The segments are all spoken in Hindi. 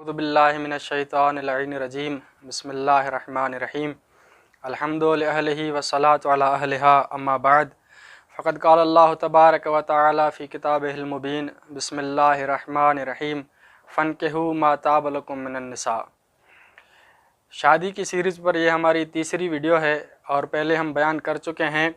औज़ुबिल्लाहि मिनश्शैतानिर्रजीम बिस्मिल्लाहिर्रहमानिर्रहीम अल्हम्दुलिल्लाहि वस्सलातु अला अहलिहा अम्मा बाद फ़क़द क़ाला अल्लाहु तबारक व तआला फ़ी किताबिहिल मुबीन बिस्मिल्लाहिर्रहमानिर्रहीम फ़न्किहू मा ताब लकुम मिनन निसा। शादी की सीरीज़ पर यह हमारी तीसरी वीडियो है और पहले हम बयान कर चुके हैं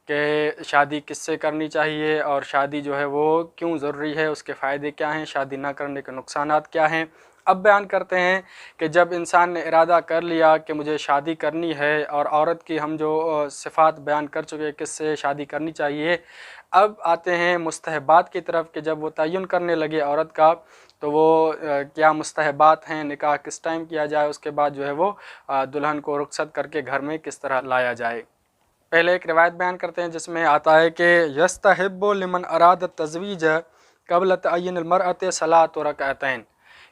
कि शादी किससे करनी चाहिए और शादी जो है वो क्यों ज़रूरी है, उसके फ़ायदे क्या हैं, शादी ना करने के नुकसानात क्या हैं। अब बयान करते हैं कि जब इंसान ने इरादा कर लिया कि मुझे शादी करनी है और औरत की हम जो सिफ़ात बयान कर चुके हैं किससे शादी करनी चाहिए, अब आते हैं मुस्तहबात की तरफ कि जब वो तयन करने लगे औरत का तो वो क्या मुस्तहबात हैं, निकाह किस टाइम किया जाए, उसके बाद जो है वो दुल्हन को रुखसत करके घर में किस तरह लाया जाए। पहले एक रिवायत बयान करते हैं जिसमें आता है कि यस्तहिब्बु लिमन अराद तज़वीज क़ब्ल तअय्युन अलमरअत सलात रकअतैन,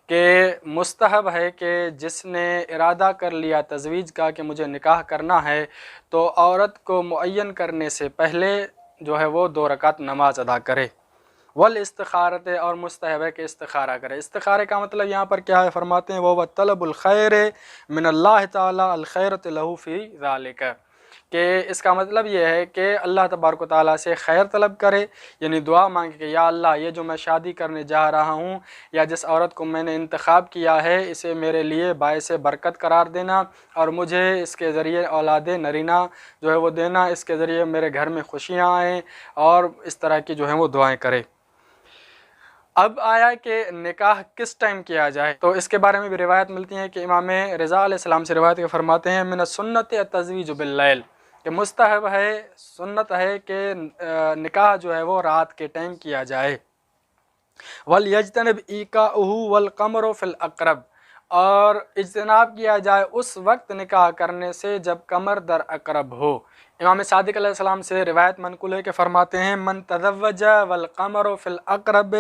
कि मुस्तहब है कि जिसने इरादा कर लिया तजवीज़ का कि मुझे निकाह करना है तो औरत को मुअय्यन करने से पहले जो है वो 2 रकात नमाज अदा करे। वल इस्तिखारत, और मुस्तहब है कि इस्तिखारा करे। इस्तिखारे का मतलब यहाँ पर क्या है, फरमाते हैं वो तलबुल खैर मिनल्लाह ताला अल खैरत लहू फ़ी ज़ालिका, कि इसका मतलब ये है कि अल्लाह तबारक व तआला से खैर तलब करे, यानी दुआ मांगे कि या अल्लाह ये जो मैं शादी करने जा रहा हूँ या जिस औरत को मैंने इंतखाब किया है इसे मेरे लिए बायस बरकत करार देना और मुझे इसके ज़रिए औलाद नरीना जो है वो देना, इसके ज़रिए मेरे घर में खुशियाँ आएँ और इस तरह की जो है वो दुआएँ करे। अब आया कि निकाह किस टाइम किया जाए, तो इसके बारे में भी रिवायत मिलती है कि इमाम रज़ा अलैहिस्सलाम से रिवायत के फरमाते हैं मिन सुन्नत तज़वीज बिल्लैल, कि मुस्तहब है, सुन्नत है कि निकाह जो है वो रात के टाइम किया जाए। वल यजतनब ईकाउहु वल कमरु फिल अक़रब, और इज्तनाब किया जाए उस वक्त निकाह करने से जब कमर दर अक़रब हो। इमाम सादिक़ अलैहिस्सलाम से रिवायत मनक़ूल है कि फरमाते हैं मन तज़व्वजा वल कमरु फिल अक़रब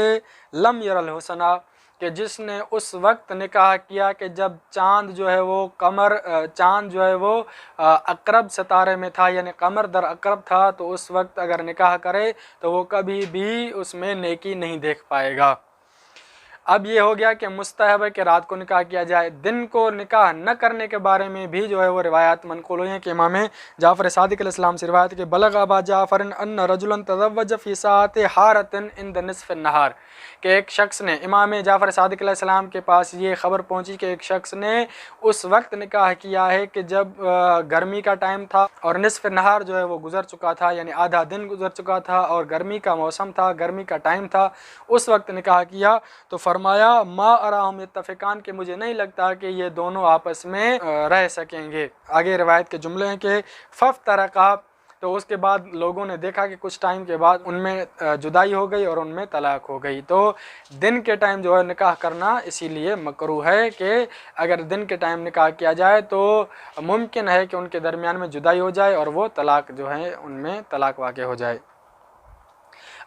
लम यरल हुसना, कि जिसने उस वक्त निकाह किया कि जब चाँद जो है वो चाँद जो है वो अक़रब सितारे में था, यानी कमर दर अक़रब था, तो उस वक्त अगर निकाह करे तो वो कभी भी उसमें नेकी नहीं देख पाएगा। अब ये हो गया कि मुस्तहब है कि रात को निकाह किया जाए। दिन को निकाह न करने के बारे में भी जो है वो रिवायात मनक़ूल हुई हैं कि इमाम जाफ़र सादिक़ अलैहिस्सलाम से रिवायत कि बलग अबा जाफ़र अन्न रजुलन तज़व्वज फ़ी साअति हारतिन इंद निस्फ़ नहार, कि एक शख्स ने, इमाम जाफ़र सादिक़ अलैहिस्सलाम के पास ये ख़बर पहुँची कि एक शख्स ने उस वक्त निकाह किया है कि जब गर्मी का टाइम था और निस्फ़ नहार जो है वो गुज़र चुका था, यानी आधा दिन गुज़र चुका था और गर्मी का मौसम था, गर्मी का टाइम था, उस वक्त निकाह किया। तो फरमाया मा अराहुम यत्तफ़िकान, कि मुझे नहीं लगता कि ये दोनों आपस में रह सकेंगे। आगे रिवायत के जुमले हैं कि फ़फ़तरक़ा, तो उसके बाद लोगों ने देखा कि कुछ टाइम के बाद उनमें जुदाई हो गई और उनमें तलाक हो गई। तो दिन के टाइम जो है निकाह करना इसीलिए मकरूह है कि अगर दिन के टाइम निकाह किया जाए तो मुमकिन है कि उनके दरमियान में जुदाई हो जाए और वो तलाक जो है उनमें तलाक वाक़ हो जाए।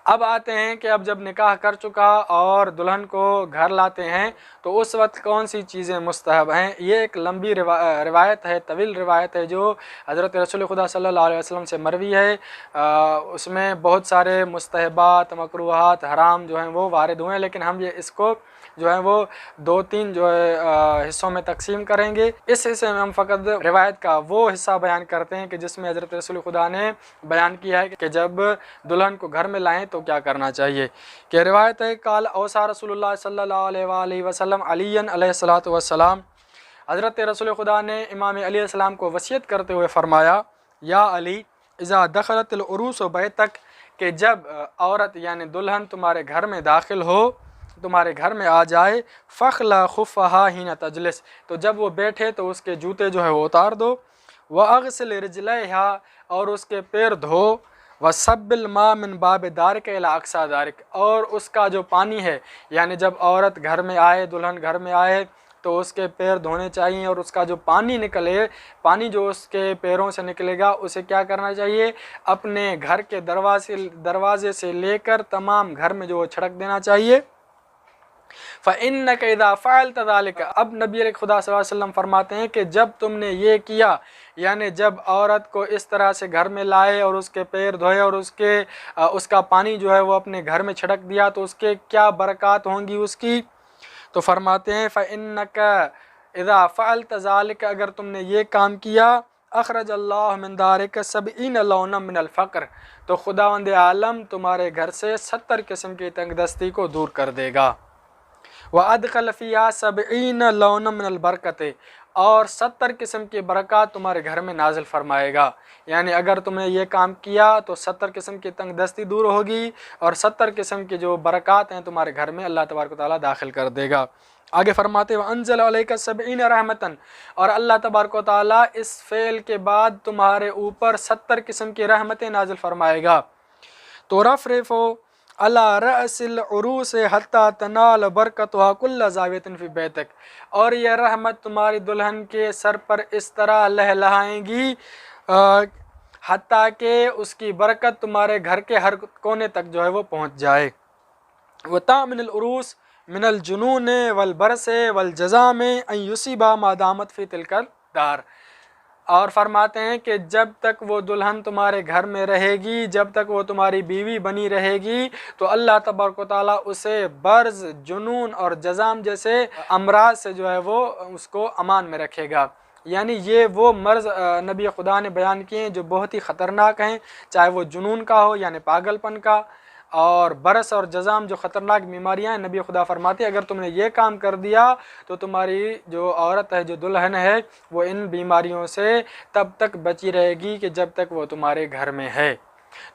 अब आते हैं कि अब जब निकाह कर चुका और दुल्हन को घर लाते हैं तो उस वक्त कौन सी चीज़ें मुस्तहब हैं। ये एक लंबी रिवायत है, तवील रिवायत है जो हज़रत रसूल खुदा सल्लल्लाहु अलैहि वसल्लम से मरवी है। उसमें बहुत सारे मुस्तहबात, मकरूहात, हराम जो हैं वो वारिद हुए हैं, लेकिन हम ये इसको जो है वो 2-3 जो है हिस्सों में तकसीम करेंगे। इस हिस्से में हम फ़कत रिवायत का वो हिस्सा बयान करते हैं कि जिसमें हज़रत रसूल खुदा ने बयान किया है कि जब दुल्हन को घर में लाएं तो क्या करना चाहिए। कि रिवायत है काल औसा रसूलुल्लाह सल्लल्लाहु अलैहि वसल्लम अलीयन अलैहिस्सलातु वस्सलाम, हज़रत रसूल खुदा ने इमाम अली अलैहिस्सलाम को वसीयत करते हुए फ़रमाया या अली इज़ा दखलतिल उरूस बैतक, कि जब औरत यानी दुल्हन तुम्हारे घर में दाखिल हो, तुम्हारे घर में आ जाए, फ़खला खुफ़हा हिना तजलिस, तो जब वो बैठे तो उसके जूते जो है वो उतार दो, व अग़सिल रिजलैहा, और उसके पैर धो, व सब्बिल मा मिन बाब दारिक इला अक़सा दारिक, और उसका जो पानी है, यानी जब औरत घर में आए, दुल्हन घर में आए तो उसके पैर धोने चाहिए और उसका जो पानी निकले, पानी जो उसके पैरों से निकलेगा उसे क्या करना चाहिए, अपने घर के दरवाजे से लेकर तमाम घर में जो वो छिड़क देना चाहिए। फ़इन्नका इज़ा फ़अल्त ज़ालिका, अब नबी खुदा सल्लल्लाहु अलैहि वसल्लम फरमाते हैं कि जब तुमने ये किया, यानी जब औरत को इस तरह से घर में लाए और उसके पैर धोए और उसका पानी जो है वो अपने घर में छिड़क दिया, तो उसके क्या बरक़ात होंगी उसकी। तो फरमाते हैं फ़इन्नका इज़ा फ़अल्त ज़ालिक, अगर तुमने ये काम किया, अखरज अल्लाह मिन दारिक सबईन लौनम मिनल फ़क्र, तो खुदावंद आलम तुम्हारे घर से 70 किस्म की तंगदस्ती को दूर कर देगा। व अदखल फ़िहा सबईन लौनम मिनल बरकत, और 70 किस्म की बरक़ात तुम्हारे घर में नाजिल फरमाएगा। यानी अगर तुमने ये काम किया तो 70 किस्म की तंगदस्ती दूर होगी और 70 किस्म की जो बरक़ात हैं तुम्हारे घर में अल्लाह तबारक व तआला दाखिल कर देगा। आगे फरमाते व अंज़ल अलैका सबईन रहमतन, और अल्लाह तबारक व तआला इस फ़ेल के बाद तुम्हारे ऊपर 70 किस्म की रहमतें नाजिल फरमाएगा। तो रफ़रफ़ो अला रअसिल उरूस हत्ता तनाल बरकतुहा कुल्ल ज़ावियतिन फ़ी बैतिक, और यह रहमत तुम्हारी दुल्हन के सर पर इस तरह लहलहाएंगी हत्ता कि उसकी बरकत तुम्हारे घर के हर कोने तक जो है वो पहुँच जाए। व तामिनुल उरूस मिनल जुनून वल बरस वल जज़ाम अन युसीबा मादामत फ़ी तिलकल दार, और फरमाते हैं कि जब तक वो दुल्हन तुम्हारे घर में रहेगी, जब तक वो तुम्हारी बीवी बनी रहेगी, तो अल्लाह तबारक व तआला उसे बर्ज़, जुनून और जज़ाम जैसे अमराज से जो है वो उसको अमान में रखेगा। यानी ये वो मर्ज़ नबी खुदा ने बयान किए हैं जो बहुत ही ख़तरनाक हैं, चाहे वो जुनून का हो यानी पागलपन का, और बरस और जज़ाम जो ख़तरनाक बीमारियां हैं। नबी खुदा फरमाते हैं अगर तुमने ये काम कर दिया तो तुम्हारी जो औरत है, जो दुल्हन है, वो इन बीमारियों से तब तक बची रहेगी कि जब तक वो तुम्हारे घर में है।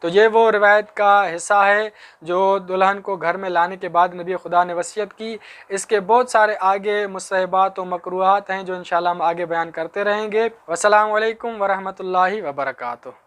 तो ये वो रिवायत का हिस्सा है जो दुल्हन को घर में लाने के बाद नबी खुदा ने वसीयत की। इसके बहुत सारे आगे मुस्तहबात व मकरूहात हैं जो इंशाअल्लाह हम आगे बयान करते रहेंगे। वस्सलामु अलैकुम वरहमतुल्लाहि वबरकातुहू।